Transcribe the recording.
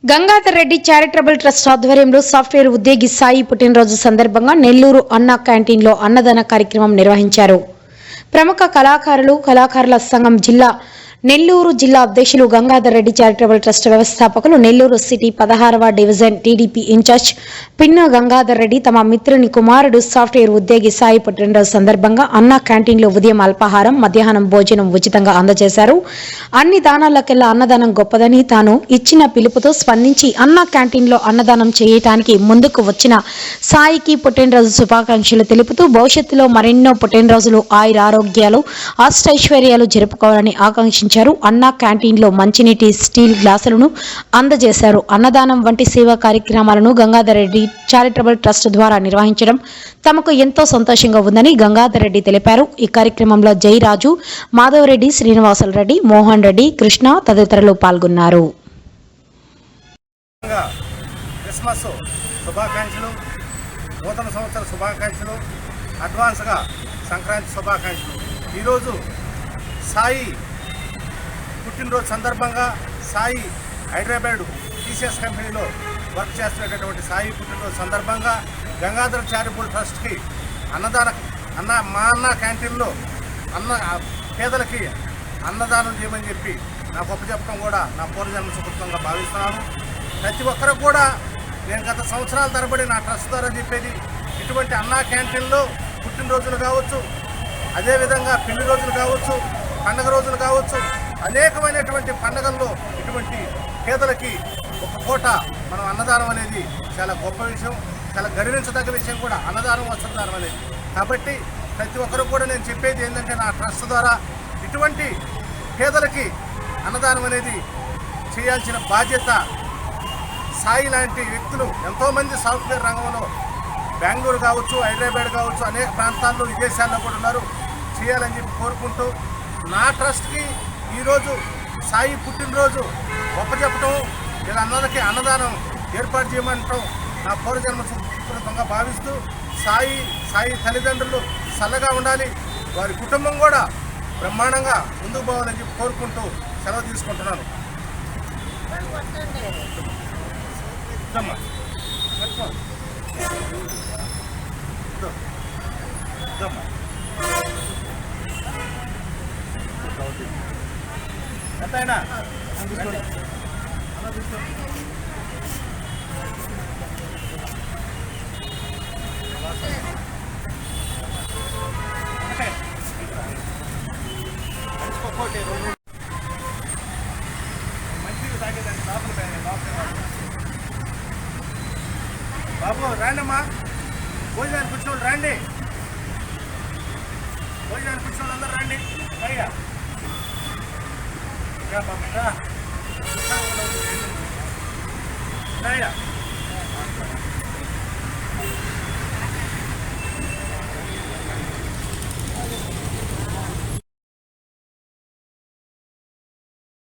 Gangadhar Reddy charitable trust ఆధ్వర్యంలో software ఉద్యోగి సాయి పుట్టినరోజు సందర్భంగా నెల్లూరు అన్నా క్యాంటీన్లో అన్నదాన కార్యక్రమం నిర్వహించారు. ప్రముఖ కళాకారుల సంఘం నెల్లూరు జిల్లా అధ్యక్షులు గంగాధర్ రెడ్డి చారిటబుల్ ట్రస్ట్ వ్యవస్థాపకులు నెల్లూరు సిటీ 16వ division TDP incharge Pinna Gangadhar Reddy తమ మిత్రుని కుమారుడు సాఫ్ట్వేర్ ఉద్యోగి సాయి పుట్టినరోజు సందర్భంగా అన్నా క్యాంటీన్లో ఉదయం అల్పాహారం, మధ్యాహ్నం భోజనం ఉచితంగా అందజేశారు. అన్ని దానాలకెల్లా అన్నదానం గొప్పదని, తాను ఇచ్చిన పిలుపుతో స్పందించి అన్నా క్యాంటీన్లో అన్నదానం చేయటానికి ముందుకు వచ్చిన సాయికి పుట్టినరోజు శుభాకాంక్షలు తెలుపుతూ భవిష్యత్తులో మరెన్నో పుట్టినరోజులు, ఆయురారోగ్యాలు, అష్టైశ్వర్యాలు జరుపుకోవాలని ఆకాంక్షించారు. అన్నా క్యాంటీన్లో మంచినీటి, స్టీల్ గ్లాసులను అందజేశారు. అన్నదానం వంటి సేవా కార్యక్రమాలను గంగాధర్ రెడ్డి చారిటబుల్ ట్రస్ట్ ద్వారా నిర్వహించడం తమకు ఎంతో సంతోషంగా ఉందని గంగాధర్ రెడ్డి తెలిపారు. ఈ కార్యక్రమంలో జయరాజు, మాధవరెడ్డి, శ్రీనివాసులు రెడ్డి, మోహన్ రెడ్డి, కృష్ణ తదితరులు పాల్గొన్నారు. క్రిస్మస్ శుభాకాంక్షలు, నూతన సంవత్సర శుభాకాంక్షలు, అడ్వాన్స్గా సంక్రాంతి శుభాకాంక్షలు. ఈరోజు సాయి పుట్టినరోజు సందర్భంగా సాయి హైదరాబాద్ టీసీఎస్ కంపెనీలో వర్క్ చేస్తున్నటువంటి సాయి పుట్టినరోజు సందర్భంగా గంగాధర్ చారిటబుల్ ట్రస్ట్కి మా అన్న క్యాంటీన్లో పేదలకి అన్నదానం చేయమని చెప్పి నా గొప్ప చెప్పడం కూడా నా పూర్వజన్మ సుకృతంగా భావిస్తున్నాను. ప్రతి ఒక్కరు కూడా నేను గత సంవత్సరాల తరబడి నా ట్రస్ట్ ద్వారా చెప్పేది, ఇటువంటి అన్నా క్యాంటీన్లో పుట్టినరోజులు కావచ్చు, అదేవిధంగా పెళ్లి రోజులు కావచ్చు, పండగ రోజులు కావచ్చు, అనేకమైనటువంటి పండుగల్లో ఇటువంటి పేదలకి ఒక పూట మనం అన్నదానం అనేది చాలా గొప్ప విషయం, చాలా గర్వించదగ్గ విషయం కూడా అన్నదానం, వస్త్రదానం అనేది. కాబట్టి ప్రతి ఒక్కరు కూడా నేను చెప్పేది ఏంటంటే, నా ట్రస్ట్ ద్వారా ఇటువంటి పేదలకి అన్నదానం అనేది చేయాల్సిన బాధ్యత సాయి లాంటి వ్యక్తులు ఎంతోమంది సాఫ్ట్వేర్ రంగంలో బెంగళూరు కావచ్చు, హైదరాబాద్ కావచ్చు, అనేక ప్రాంతాల్లో, విదేశాల్లో కూడా ఉన్నారు, చేయాలని చెప్పి కోరుకుంటూ నా ట్రస్ట్కి ఈరోజు సాయి పుట్టినరోజు గొప్ప చెప్పడం, వీళ్ళందరికీ అన్నదానం ఏర్పాటు చేయమంటాం నా పూర్వజన్మ సుకృతంగా భావిస్తూ సాయి తల్లిదండ్రులు చల్లగా ఉండాలి, వారి కుటుంబం కూడా బ్రహ్మాండంగా ముందుకు పోవాలని చెప్పి కోరుకుంటూ సెలవు తీసుకుంటున్నాను. ఎంతైనా మంచిగా తాగేదాన్ని బాబు రండమ్మా, భోజనానికి కూర్చోండి, రండి, భోజనానికి కూర్చోండి, అందరు రండి. అయ్యా బాబు